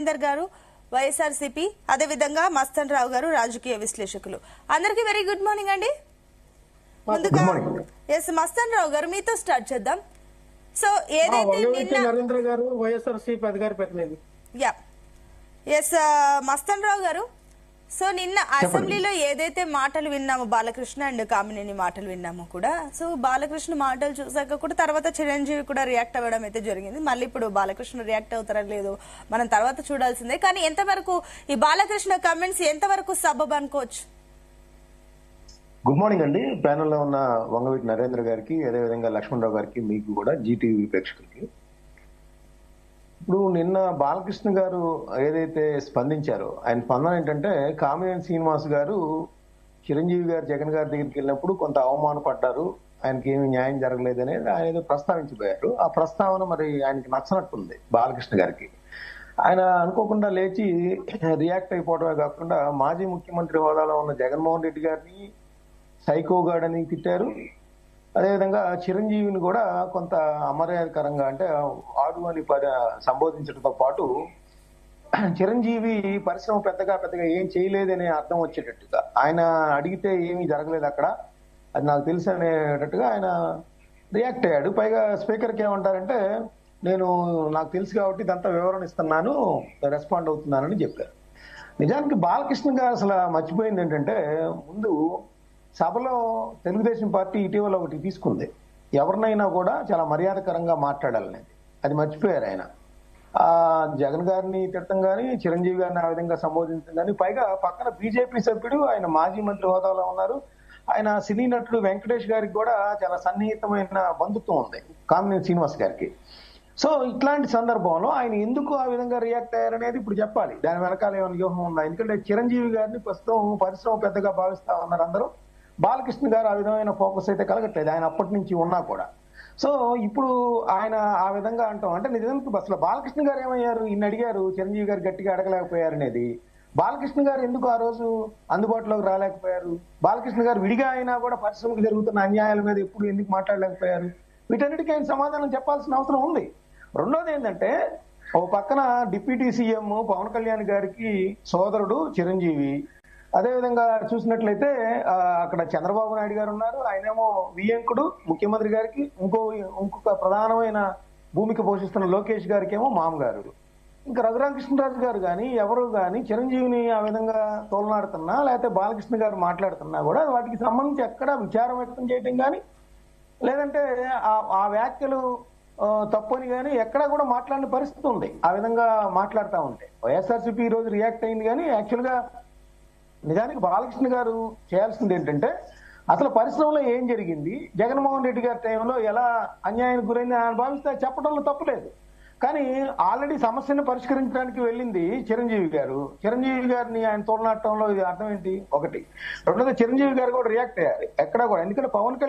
ఇందర్ గారు వైఎస్ఆర్సీపీ, అదే విధంగా మస్తన్ రావు గారు రాజకీయ విశ్లేషకులు. అందరికీ వెరీ గుడ్ మార్నింగ్ అండి. ముందుగా మస్తన్ రావు గారు మీతో స్టార్ట్ చేద్దాం. సో ఏదైతే నరేంద్ర గారు వైఎస్ఆర్సీపీ అధికార ప్రతినిధి. మస్తన్ రావు గారు, సో నిన్న అసెంబ్లీలో ఏదైతే మాటలు విన్నామో బాలకృష్ణ అండ్ కామినేని మాటలు విన్నామో కూడా, సో బాలకృష్ణ మాటలు చూసాక కూడా తర్వాత చిరంజీవి కూడా రియాక్ట్ అవ్వడం అయితే జరిగింది. మళ్ళీ ఇప్పుడు బాలకృష్ణ రియాక్ట్ అవుతారా లేదో మనం తర్వాత చూడాల్సిందే. కానీ ఎంతవరకు ఈ బాలకృష్ణ కామెంట్స్ ఎంతవరకు సబబ్ అనుకోవచ్చు? గుడ్ మార్నింగ్ అండి. ప్యానెల్లో ఉన్న వంగవీటి నరేంద్ర గారికి, అదేవిధంగా లక్ష్మణరావు గారికి, మీకు కూడా జీటీవీ ప్రేక్షకులకి. ఇప్పుడు నిన్న బాలకృష్ణ గారు ఏదైతే స్పందించారో, ఆయన స్పందన ఏంటంటే, కామినేని శ్రీనివాస్ గారు చిరంజీవి గారు జగన్ గారి దగ్గరికి వెళ్ళినప్పుడు కొంత అవమానపడ్డారు, ఆయనకి ఏమి న్యాయం జరగలేదు అనేది ఆయన ఏదో ప్రస్తావించిపోయారు. ఆ ప్రస్తావన మరి ఆయనకి నచ్చనట్టుంది బాలకృష్ణ గారికి. ఆయన అనుకోకుండా లేచి రియాక్ట్ అయిపోవడమే కాకుండా మాజీ ముఖ్యమంత్రి హోదాలో ఉన్న జగన్మోహన్ రెడ్డి గారిని సైకోగాడని తిట్టారు. అదేవిధంగా చిరంజీవిని కూడా కొంత అమర్యాదకరంగా, అంటే ఆడు అని సంబోధించడంతో పాటు చిరంజీవి పరిశ్రమ పెద్దగా ఏం చేయలేదనే అర్థం వచ్చేటట్టుగా, ఆయన అడిగితే ఏమీ జరగలేదు అక్కడ, అది నాకు తెలుసు అనేటట్టుగా ఆయన రియాక్ట్ అయ్యాడు. పైగా స్పీకర్కి ఏమంటారంటే, నాకు తెలుసు కాబట్టి ఇదంతా వివరణ ఇస్తున్నాను, రెస్పాండ్ అవుతున్నానని చెప్పారు. నిజానికి బాలకృష్ణ గారు అసలు మర్చిపోయింది ఏంటంటే, ముందు సభలో తెలుగుదేశం పార్టీ ఇటీవల ఒకటి తీసుకుంది, ఎవరినైనా కూడా చాలా మర్యాదకరంగా మాట్లాడాలనేది. అది మర్చిపోయారు ఆయన. జగన్ గారిని తిట్టడం కానీ, చిరంజీవి గారిని ఆ విధంగా సంబోధించడం కానీ, పైగా పక్కన బీజేపీ సభ్యుడు, ఆయన మాజీ మంత్రి హోదాలో ఉన్నారు, ఆయన సినీ నటుడు వెంకటేష్ గారికి కూడా చాలా సన్నిహితమైన బంధుత్వం ఉంది కామినేని శ్రీనివాస్ గారికి. సో ఇట్లాంటి సందర్భంలో ఆయన ఎందుకు ఆ విధంగా రియాక్ట్ అయ్యారనేది ఇప్పుడు చెప్పాలి. దాని వెనకాల ఏమైనా వ్యూహం ఉందా? ఎందుకంటే చిరంజీవి గారిని ప్రస్తుతం పరిశ్రమ పెద్దగా భావిస్తా ఉన్నారు అందరూ. బాలకృష్ణ గారు ఆ విధమైన ఫోకస్ అయితే కలగట్లేదు, ఆయన అప్పటి నుంచి ఉన్నా కూడా. సో ఇప్పుడు ఆయన ఆ విధంగా అంటాం అంటే, నిజానికి అసలు బాలకృష్ణ గారు ఏమయ్యారు, ఇన్ని అడిగారు, చిరంజీవి గారు గట్టిగా అడగలేకపోయారు అనేది. బాలకృష్ణ గారు ఎందుకు ఆ రోజు అందుబాటులోకి రాలేకపోయారు? బాలకృష్ణ గారు విడిగా అయినా కూడా పరిశ్రమకు జరుగుతున్న అన్యాయాల మీద ఎప్పుడు ఎందుకు మాట్లాడలేకపోయారు? వీటన్నిటికీ ఆయన సమాధానం చెప్పాల్సిన అవసరం ఉంది. రెండోది ఏంటంటే, ఓ పక్కన డిప్యూటీ సీఎం పవన్ కళ్యాణ్ గారికి సోదరుడు చిరంజీవి, అదేవిధంగా చూసినట్లయితే అక్కడ చంద్రబాబు నాయుడు గారు ఉన్నారు, ఆయనేమో వియంకుడు ముఖ్యమంత్రి గారికి, ఇంకొక ప్రధానమైన భూమిక పోషిస్తున్న లోకేష్ గారికి ఏమో మామగారు. ఇంకా రఘురామకృష్ణరాజు గారు కానీ ఎవరు కానీ చిరంజీవిని ఆ విధంగా తోలనాడుతున్నా, లేకపోతే బాలకృష్ణ గారు మాట్లాడుతున్నా కూడా వాటికి సంబంధించి ఎక్కడా విచారం వ్యక్తం చేయటం కానీ, లేదంటే ఆ వ్యాఖ్యలు తప్పని కానీ ఎక్కడా కూడా మాట్లాడిన పరిస్థితి ఉంది. ఆ విధంగా మాట్లాడుతూ ఉంటే వైఎస్ఆర్సీపీ ఈ రోజు రియాక్ట్ అయింది. కానీ యాక్చువల్గా నిజానికి బాలకృష్ణ గారు చేయాల్సింది ఏంటంటే, అసలు పరిశ్రమలో ఏం జరిగింది, జగన్మోహన్ రెడ్డి గారి టైంలో ఎలా అన్యాయానికి గురైంది ఆయన భావిస్తే చెప్పడంలో తప్పులేదు. కానీ ఆల్రెడీ సమస్యను పరిష్కరించడానికి వెళ్ళింది చిరంజీవి గారు. చిరంజీవి గారిని ఆయన తోలనాటంలో ఇది అర్థం ఏంటి? ఒకటి. రెండోది, చిరంజీవి గారు కూడా రియాక్ట్ అయ్యారు ఎక్కడా కూడా. ఎందుకంటే పవన్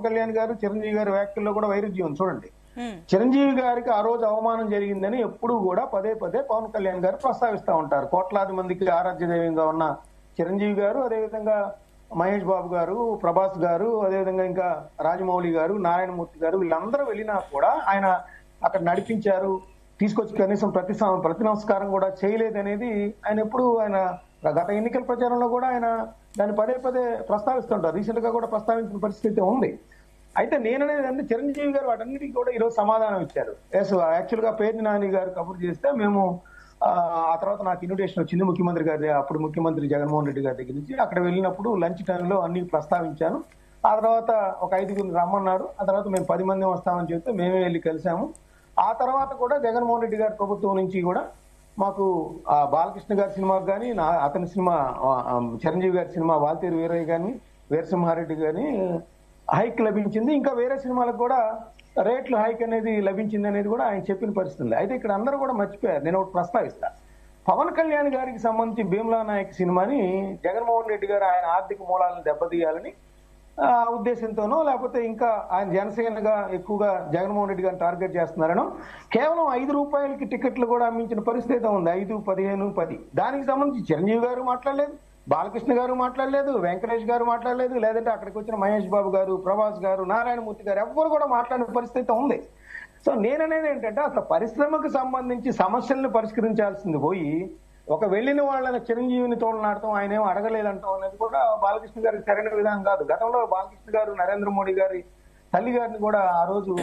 కళ్యాణ్ గారు చిరంజీవి గారి వ్యాఖ్యల్లో కూడా వైరుధ్యం చూడండి. చిరంజీవి గారికి ఆ రోజు అవమానం జరిగిందని ఎప్పుడు కూడా పదే పవన్ కళ్యాణ్ గారు ప్రస్తావిస్తూ ఉంటారు. కోట్లాది మందికి ఆరాధ్యదైవంగా ఉన్న చిరంజీవి గారు, అదేవిధంగా మహేష్ బాబు గారు, ప్రభాస్ గారు, అదేవిధంగా ఇంకా రాజమౌళి గారు, నారాయణమూర్తి గారు, వీళ్ళందరూ వెళ్ళినా కూడా ఆయన అక్కడ నడిపించారు, తీసుకొచ్చి కనీసం ప్రతి నమస్కారం కూడా చేయలేదనేది ఆయన ఎప్పుడు, ఆయన గత ఎన్నికల ప్రచారంలో కూడా ఆయన దాన్ని పదే ప్రస్తావిస్తుంటారు. రీసెంట్ గా కూడా ప్రస్తావించిన పరిస్థితి ఉంది. అయితే నేననేది అంటే, చిరంజీవి గారు వాటన్నిటికీ కూడా ఈరోజు సమాధానం ఇచ్చారు. యాక్చువల్ గా పేర్ని నాని గారు కబుర్ చేస్తే మేము ఆ తర్వాత నాకు ఇన్విటేషన్ వచ్చింది ముఖ్యమంత్రి గారి, అప్పుడు ముఖ్యమంత్రి జగన్మోహన్ రెడ్డి గారి దగ్గర నుంచి. అక్కడ వెళ్ళినప్పుడు లంచ్ టైంలో అన్ని ప్రస్తావించాను. ఆ తర్వాత ఒక 5గురిని రమ్మన్నారు. ఆ తర్వాత మేము 10 మంది వస్తామని చెప్తే మేమే వెళ్ళి కలిసాము. ఆ తర్వాత కూడా జగన్మోహన్ రెడ్డి గారి ప్రభుత్వం నుంచి కూడా మాకు బాలకృష్ణ గారి సినిమాకి కానీ, అతని సినిమా చిరంజీవి గారి సినిమా వాల్తేరు వీరయ్య కానీ, వీరసింహారెడ్డి కానీ హైక్ లభించింది. ఇంకా వేరే సినిమాలకు కూడా రేట్లు హైక్ అనేది లభించింది అనేది కూడా ఆయన చెప్పిన పరిస్థితి. అయితే ఇక్కడ అందరూ కూడా మర్చిపోయారు. నేను ఒకటి ప్రస్తావిస్తా. పవన్ కళ్యాణ్ గారికి సంబంధించి భీమ్లా నాయక్ సినిమాని జగన్మోహన్ రెడ్డి గారు ఆయన ఆర్థిక మూలాలను దెబ్బతీయాలని ఉద్దేశంతోనో, లేకపోతే ఇంకా ఆయన జనసేనగా ఎక్కువగా జగన్మోహన్ రెడ్డి గారిని టార్గెట్ చేస్తున్నారనో, కేవలం 5 రూపాయలకి టికెట్లు కూడా అమ్మించిన పరిస్థితి ఉంది. 5, 15, 10. దానికి సంబంధించి చిరంజీవి గారు మాట్లాడలేదు, బాలకృష్ణ గారు మాట్లాడలేదు, వెంకటేష్ గారు మాట్లాడలేదు, లేదంటే అక్కడికి వచ్చిన మహేష్ బాబు గారు, ప్రభాస్ గారు, నారాయణమూర్తి గారు ఎవ్వరు కూడా మాట్లాడిన పరిస్థితి ఉంది. సో నేననేది ఏంటంటే అసలు పరిశ్రమకు సంబంధించి సమస్యలను పరిష్కరించాల్సింది పోయి ఒక వెళ్ళిన వాళ్ళని చిరంజీవిని తోలనాడటం ఆయన ఏమో అడగలేదంటాం అనేది కూడా బాలకృష్ణ గారికి సరైన విధానం కాదు. గతంలో బాలకృష్ణ గారు నరేంద్ర మోడీ గారి తల్లి గారిని కూడా ఆ రోజు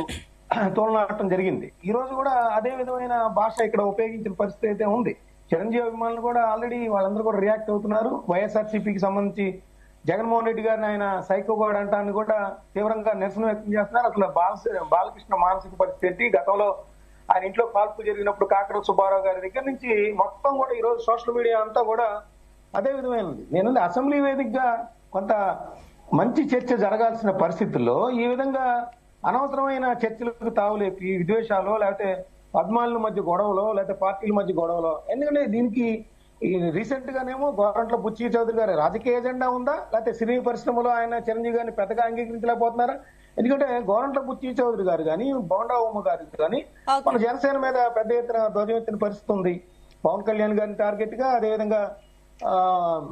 తోలనాడటం జరిగింది. ఈ రోజు కూడా అదే విధమైన భాష ఇక్కడ ఉపయోగించిన పరిస్థితి అయితే ఉంది. చిరంజీవి అభిమానులు కూడా ఆల్రెడీ వాళ్ళందరూ కూడా రియాక్ట్ అవుతున్నారు. వైఎస్ఆర్సీపీకి సంబంధించి జగన్మోహన్ రెడ్డి గారిని ఆయన సైకోగాడు అంటాన్ని కూడా తీవ్రంగా నిరసన వ్యక్తం చేస్తున్నారు. అసలు బాలకృష్ణ మానసిక పరిస్థితి గతంలో ఆయన ఇంట్లో కాల్పు జరిగినప్పుడు కాకర సుబ్బారావు గారి దగ్గర నుంచి మొత్తం కూడా ఈ రోజు సోషల్ మీడియా అంతా కూడా అదే విధమైనది. నేను అసెంబ్లీ వేదికగా కొంత మంచి చర్చ జరగాల్సిన పరిస్థితుల్లో ఈ విధంగా అనవసరమైన చర్చలకు తావులేపి విద్వేషాలు లేకపోతే అభిమానుల మధ్య గొడవలో లేకపోతే పార్టీల మధ్య గొడవలో, ఎందుకంటే దీనికి రీసెంట్ గానేమో గవర్నమెంట్ బుచ్చి చౌదరి గారి రాజకీయ ఎజెండా ఉందా, లేకపోతే సినీ పరిశ్రమలో ఆయన చిరంజీవి గారిని పెద్దగా అంగీకరించలేకపోతున్నారా? ఎందుకంటే గవర్నమెంట్ బుచ్చి చౌదరి గారు కానీ బోండా ఉమ్మ గారు కానీ మన జనసేన మీద పెద్ద ఎత్తున ధ్వజం ఎత్తిన పరిస్థితి ఉంది. పవన్ కళ్యాణ్ గారిని టార్గెట్ గా, అదేవిధంగా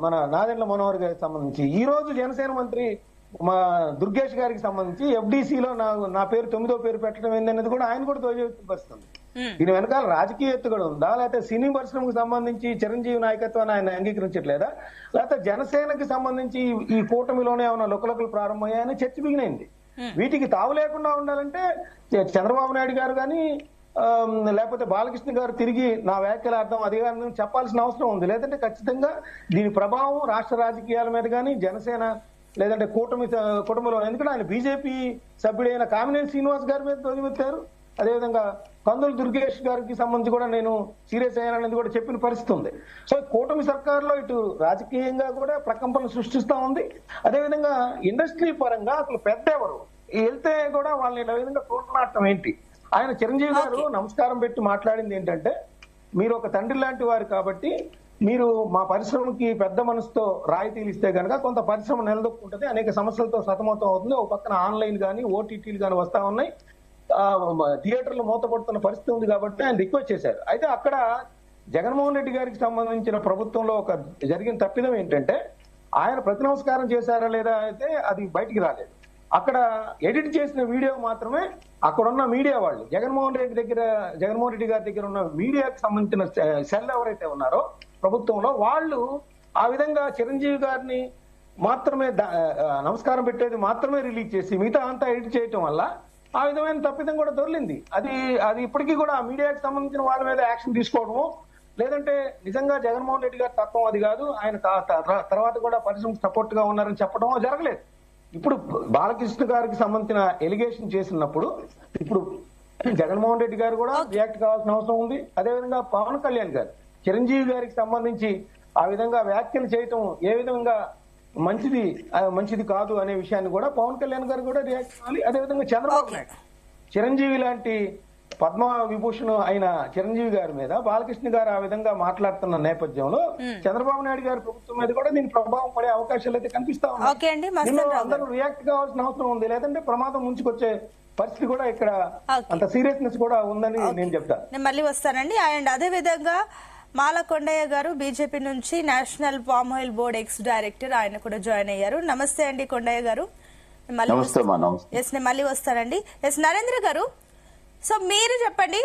మన నాదెండ్ల మనోహర్ గారికి సంబంధించి ఈ రోజు జనసేన మంత్రి మా దుర్గేష్ గారికి సంబంధించి ఎఫ్డీసీలో నా పేరు 9వ పేరు పెట్టడం ఏందనేది కూడా ఆయన కూడా ధ్వజం ఎత్తిన పరిస్థితుంది. దీని వెనకాల రాజకీయ ఎత్తుగడ ఉందా, లేకపోతే సినీ పరిశ్రమకు సంబంధించి చిరంజీవి నాయకత్వాన్ని ఆయన అంగీకరించట్లేదా, లేకపోతే జనసేనకి సంబంధించి ఈ కూటమిలోనే ఏమైనా లుకలుకలు ప్రారంభమయ్యాయని చర్చ బిగినైంది. వీటికి తావు లేకుండా ఉండాలంటే చంద్రబాబు నాయుడు గారు కానీ లేకపోతే బాలకృష్ణ గారు తిరిగి నా వ్యాఖ్యల అర్థం అధికారం చెప్పాల్సిన అవసరం ఉంది. లేదంటే ఖచ్చితంగా దీని ప్రభావం రాష్ట్ర రాజకీయాల మీద కానీ జనసేన లేదంటే కుటుంబంలో, ఎందుకంటే ఆయన బీజేపీ సభ్యుడైన కామినేని శ్రీనివాస్ గారి మీద ధ్వజమెత్తారు. అదేవిధంగా కందులు దుర్గేష్ గారికి సంబంధించి కూడా నేను సీరియస్ అయ్యాననేది కూడా చెప్పిన పరిస్థితి ఉంది. సో కూటమి సర్కారులో ఇటు రాజకీయంగా కూడా ప్రకంపనలు సృష్టిస్తా ఉంది. అదేవిధంగా ఇండస్ట్రీ పరంగా అసలు పెద్ద ఎవరు వెళ్తే కూడా వాళ్ళని ఇలా విధంగా తోటనాడటం ఏంటి? ఆయన చిరంజీవి గారు నమస్కారం పెట్టి మాట్లాడింది ఏంటంటే, మీరు ఒక తండ్రి లాంటి వారు కాబట్టి మీరు మా పరిశ్రమకి పెద్ద మనసుతో రాయితీలు ఇస్తే కనుక కొంత పరిశ్రమ నిలదొక్కుంటుంది, అనేక సమస్యలతో సతమతం అవుతుంది. ఒక పక్కన ఆన్లైన్ కానీ ఓటీటీలు కానీ వస్తా ఉన్నాయి, థియేటర్లు మూతపడుతున్న పరిస్థితి ఉంది కాబట్టి ఆయన రిక్వెస్ట్ చేశారు. అయితే అక్కడ జగన్మోహన్ రెడ్డి గారికి సంబంధించిన ప్రభుత్వంలో ఒక జరిగిన తప్పిదం ఏంటంటే, ఆయన ప్రతి నమస్కారం చేశారా లేదా అయితే అది బయటికి రాలేదు. అక్కడ ఎడిట్ చేసిన వీడియో మాత్రమే అక్కడున్న మీడియా వాళ్ళు జగన్మోహన్ రెడ్డి గారి దగ్గర ఉన్న మీడియాకి సంబంధించిన సెల్ ఎవరైతే ఉన్నారో ప్రభుత్వంలో వాళ్ళు ఆ విధంగా చిరంజీవి గారిని మాత్రమే నమస్కారం పెట్టేది మాత్రమే రిలీజ్ చేసి మిగతా అంతా ఎడిట్ చేయటం వల్ల ఆ విధమైన తప్పిదం కూడా దొరికింది. అది ఇప్పటికీ కూడా ఆ మీడియాకి సంబంధించిన వాళ్ళ మీద యాక్షన్ తీసుకోవడము, లేదంటే నిజంగా జగన్మోహన్ రెడ్డి గారి తత్వం అది కాదు, ఆయన తర్వాత కూడా పరిశ్రమకు సపోర్ట్ గా ఉన్నారని చెప్పడం జరగలేదు. ఇప్పుడు బాలకృష్ణ గారికి సంబంధించిన ఎలిగేషన్ చేసినప్పుడు ఇప్పుడు జగన్మోహన్ రెడ్డి గారు కూడా రియాక్ట్ కావాల్సిన అవసరం ఉంది. అదేవిధంగా పవన్ కళ్యాణ్ గారు చిరంజీవి గారికి సంబంధించి ఆ విధంగా వ్యాఖ్యలు చేయటం ఏ విధంగా మంచిది కాదు అనే విషయాన్ని కూడా పవన్ కళ్యాణ్ గారు కూడా రియాక్ట్ కావాలి. అదేవిధంగా చంద్రబాబు నాయుడు చిరంజీవి లాంటి పద్మ విభూషణ్ అయిన చిరంజీవి గారి మీద బాలకృష్ణ గారు ఆ విధంగా మాట్లాడుతున్న నేపథ్యంలో చంద్రబాబు నాయుడు గారి ప్రభుత్వం మీద కూడా దీని ప్రభావం పడే అవకాశాలు అయితే కనిపిస్తా ఉన్నాయి. అందరూ రియాక్ట్ కావాల్సిన అవసరం ఉంది, లేదంటే ప్రమాదం ముంచుకొచ్చే పరిస్థితి కూడా ఇక్కడ అంత సీరియస్నెస్ కూడా ఉందని నేను చెప్తాను. నేను మళ్ళీ వస్తానండి. అండ్ అదే విధంగా మాల కొండయ్య గారు బీజేపీ నుంచి national palm oil board X director, ఆయన కూడా జాయిన్ అయ్యారు. నమస్తే అండి కొండయ్య గారు. నేను మళ్ళీ వస్తానండి. నరేంద్ర గారు, సో మీరు చెప్పండి.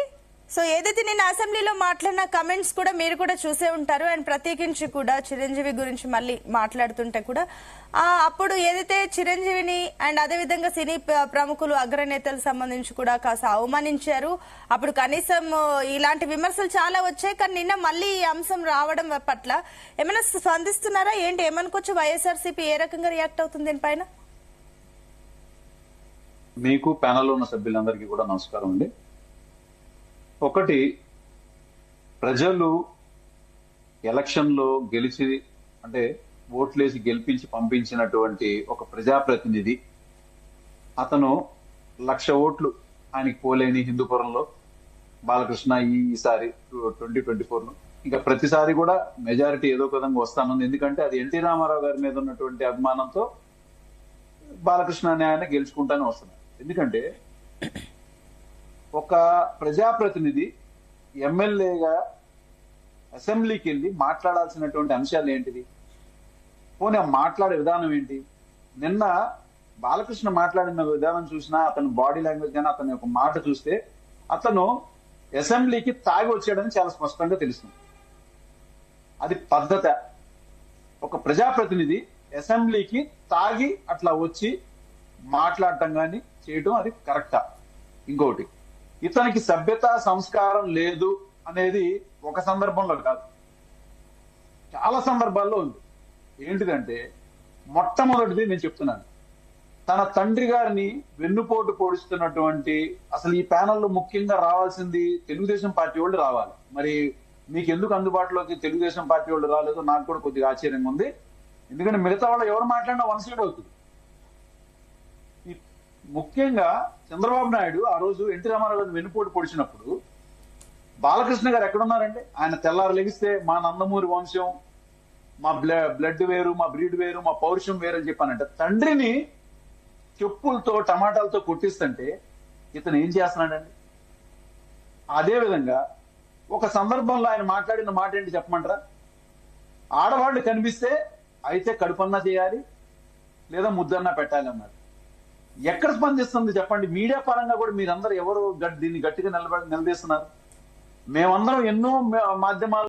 సో ఏదైతే నేను అసెంబ్లీలో మాట్లాడిన కమెంట్స్ కూడా మీరు కూడా చూసే ఉంటారు. అండ్ ప్రత్యేకించి కూడా చిరంజీవి గురించి మళ్ళీ మాట్లాడుతుంటే కూడా అప్పుడు ఏదైతే చిరంజీవిని అండ్ అదే విధంగా సినీ ప్రముఖులు అగ్రనేతలకు సంబంధించి కూడా కాస్త అవమానించారు. అప్పుడు కనీసం ఇలాంటి విమర్శలు చాలా వచ్చాయి. కానీ నిన్న మళ్ళీ ఈ అంశం రావడం పట్ల ఏమైనా స్పందిస్తున్నారా ఏంటి? ఏమనుకోవచ్చు? వైఎస్ఆర్సీపీ ఏ రకంగా రియాక్ట్ అవుతుంది దీనిపైన? మీకు ప్యానెల్లో ఉన్న సభ్యులందరికీ కూడా నమస్కారం అండి. ఒకటి, ప్రజలు ఎలక్షన్లో గెలిచి అంటే ఓట్లేసి గెలిపించి పంపించినటువంటి ఒక ప్రజాప్రతినిధి, అతను 1,00,000 ఓట్లు ఆయనకి పోలేని హిందూపురంలో బాలకృష్ణ ఈసారి 2024లో ఇంకా ప్రతిసారి కూడా మెజారిటీ ఏదో విధంగా వస్తానుంది. ఎందుకంటే అది ఎన్టీ రామారావు గారి మీద ఉన్నటువంటి అభిమానంతో బాలకృష్ణ అనే ఆయన గెలుచుకుంటానే వస్తున్నారు. ఎందుకంటే ఒక ప్రజాప్రతినిధి ఎమ్మెల్యేగా అసెంబ్లీకి వెళ్ళి మాట్లాడాల్సినటువంటి అంశాలు ఏంటిది? పోనీ మాట్లాడే విధానం ఏంటి? నిన్న బాలకృష్ణ మాట్లాడిన విధానం చూసినా, అతని బాడీ లాంగ్వేజ్ కానీ అతని ఒక మాట చూస్తే అతను అసెంబ్లీకి తాగి వచ్చాడని చాలా స్పష్టంగా తెలుస్తుంది. అది పద్ధత? ఒక ప్రజాప్రతినిధి అసెంబ్లీకి తాగి అట్లా వచ్చి మాట్లాడటం కానీ చేయటం అది కరెక్టా? ఇంకొకటి, ఇతనికి సభ్యత సంస్కారం లేదు అనేది ఒక సందర్భంలో కాదు, చాలా సందర్భాల్లో ఉంది. ఏంటిదంటే, మొట్టమొదటిది నేను చెప్తున్నాను, తన తండ్రి గారిని వెన్నుపోటు పొడుస్తున్నటువంటి, అసలు ఈ ప్యానెల్లో ముఖ్యంగా రావాల్సింది తెలుగుదేశం పార్టీ వాళ్ళు రావాలి. మరి మీకు ఎందుకు అందుబాటులోకి తెలుగుదేశం పార్టీ వాళ్ళు రాలేదో నాకు కూడా కొద్దిగా ఆశ్చర్యంగా ఉంది. ఎందుకంటే మిగతా వాళ్ళు ఎవరు మాట్లాడినా వన్ సైడ్ అవుతుంది. ముఖ్యంగా చంద్రబాబు నాయుడు ఆ రోజు ఎన్టీ రామారావు గారిని వెన్నుపోటు పొడిచినప్పుడు బాలకృష్ణ గారు ఎక్కడున్నారంటే, ఆయన తెల్లారు లెగిస్తే మా నందమూరి వంశం, మా బ్లడ్ వేరు, మా బ్రీడ్ వేరు, మా పౌరుషం వేరు అని చెప్పానంటే, తండ్రిని చెప్పులతో టమాటాలతో కొట్టిస్తుంటే ఇతను ఏం చేస్తున్నాడండి? అదే విధంగా ఒక సందర్భంలో ఆయన మాట్లాడిన మాట ఏంటి చెప్పమంటారా? ఆడవాళ్ళు కనిపిస్తే అయితే కడుపన్నా చేయాలి లేదా ముద్దన్నా పెట్టాలి అన్నారు. ఎక్కడ స్పందిస్తుంది చెప్పండి? మీడియా పరంగా కూడా మీరందరూ ఎవరు దీన్ని గట్టిగా నిలదీస్తున్నారు? మేమందరం ఎన్నో మాధ్యమాలు